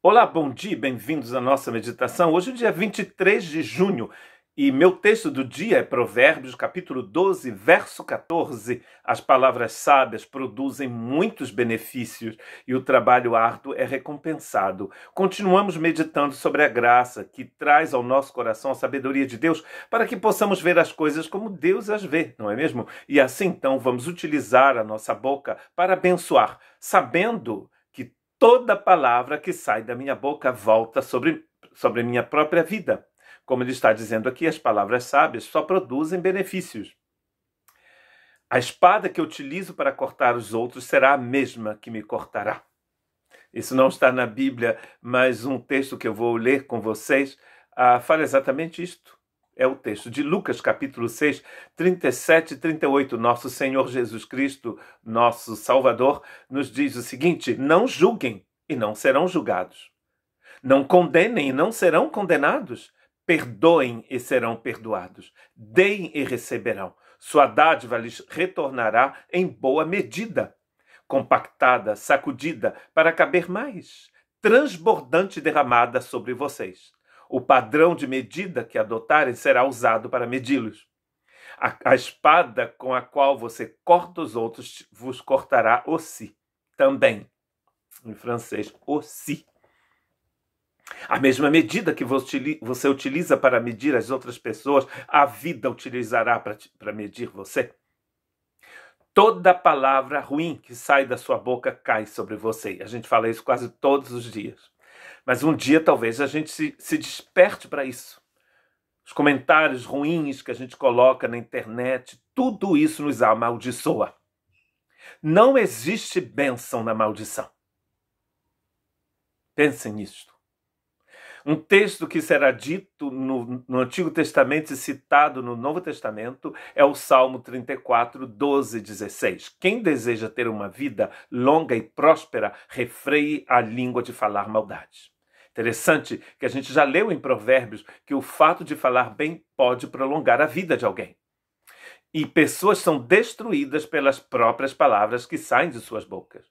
Olá, bom dia, bem-vindos à nossa meditação. Hoje é o dia 23 de junho e meu texto do dia é Provérbios, capítulo 12, verso 14. As palavras sábias produzem muitos benefícios e o trabalho árduo é recompensado. Continuamos meditando sobre a graça que traz ao nosso coração a sabedoria de Deus para que possamos ver as coisas como Deus as vê, não é mesmo? E assim, então, vamos utilizar a nossa boca para abençoar, sabendo que toda palavra que sai da minha boca volta sobre minha própria vida. Como ele está dizendo aqui, as palavras sábias só produzem benefícios. A espada que eu utilizo para cortar os outros será a mesma que me cortará. Isso não está na Bíblia, mas um texto que eu vou ler com vocês fala exatamente isto. É o texto de Lucas, capítulo 6, 37 e 38. Nosso Senhor Jesus Cristo, nosso Salvador, nos diz o seguinte: não julguem e não serão julgados. Não condenem e não serão condenados. Perdoem e serão perdoados. Deem e receberão. Sua dádiva lhes retornará em boa medida, compactada, sacudida, para caber mais, transbordante e derramada sobre vocês. O padrão de medida que adotarem será usado para medi-los. A espada com a qual você corta os outros vos cortará aussi. Também, em francês, aussi. A mesma medida que você utiliza para medir as outras pessoas, a vida utilizará para medir você. Toda palavra ruim que sai da sua boca cai sobre você. A gente fala isso quase todos os dias. Mas um dia talvez a gente se desperte para isso. Os comentários ruins que a gente coloca na internet, tudo isso nos amaldiçoa. Não existe bênção na maldição. Pensem nisto. Um texto que será dito no Antigo Testamento e citado no Novo Testamento é o Salmo 34, 12, 16. Quem deseja ter uma vida longa e próspera, refreie a língua de falar maldade. Interessante que a gente já leu em Provérbios que o fato de falar bem pode prolongar a vida de alguém. E pessoas são destruídas pelas próprias palavras que saem de suas bocas.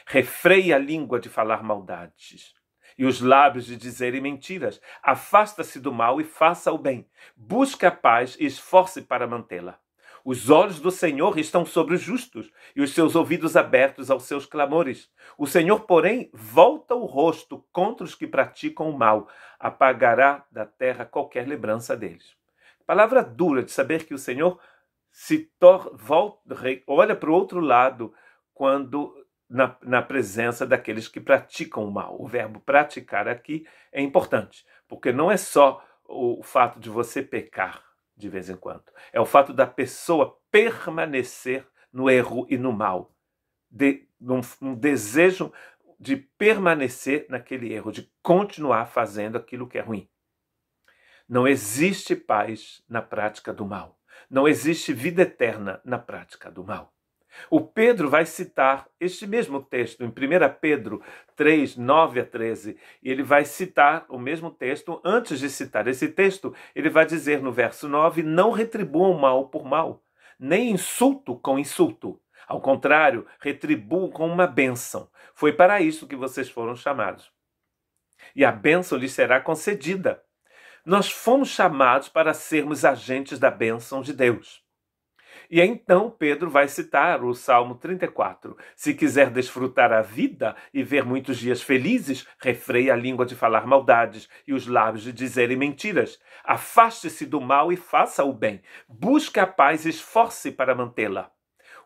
Refreie a língua de falar maldades e os lábios de dizerem mentiras. Afasta-se do mal e faça o bem. Busque a paz e esforce para mantê-la. Os olhos do Senhor estão sobre os justos e os seus ouvidos abertos aos seus clamores. O Senhor, porém, volta o rosto contra os que praticam o mal. Apagará da terra qualquer lembrança deles. Palavra dura de saber que o Senhor olha para o outro lado quando na presença daqueles que praticam o mal. O verbo praticar aqui é importante, porque não é só o fato de você pecar de vez em quando. É o fato da pessoa permanecer no erro e no mal. Um desejo de permanecer naquele erro, de continuar fazendo aquilo que é ruim. Não existe paz na prática do mal. Não existe vida eterna na prática do mal. O Pedro vai citar este mesmo texto em 1 Pedro 3, 9 a 13. E ele vai citar o mesmo texto. Antes de citar esse texto, ele vai dizer no verso 9: não retribuam mal por mal, nem insulto com insulto. Ao contrário, retribuam com uma bênção. Foi para isso que vocês foram chamados. E a bênção lhes será concedida. Nós fomos chamados para sermos agentes da bênção de Deus. E então Pedro vai citar o Salmo 34. Se quiser desfrutar a vida e ver muitos dias felizes, refreie a língua de falar maldades e os lábios de dizerem mentiras. Afaste-se do mal e faça o bem. Busque a paz e esforce para mantê-la.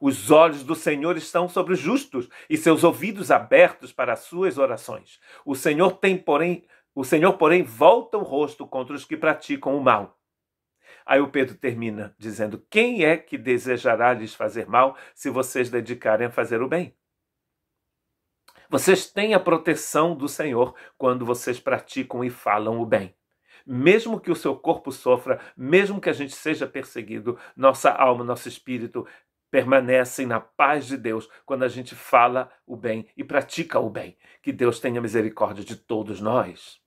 Os olhos do Senhor estão sobre os justos e seus ouvidos abertos para as suas orações. O Senhor, porém, volta o rosto contra os que praticam o mal. Aí o Pedro termina dizendo: quem é que desejará lhes fazer mal se vocês dedicarem a fazer o bem? Vocês têm a proteção do Senhor quando vocês praticam e falam o bem. Mesmo que o seu corpo sofra, mesmo que a gente seja perseguido, nossa alma, nosso espírito permanecem na paz de Deus quando a gente fala o bem e pratica o bem. Que Deus tenha misericórdia de todos nós.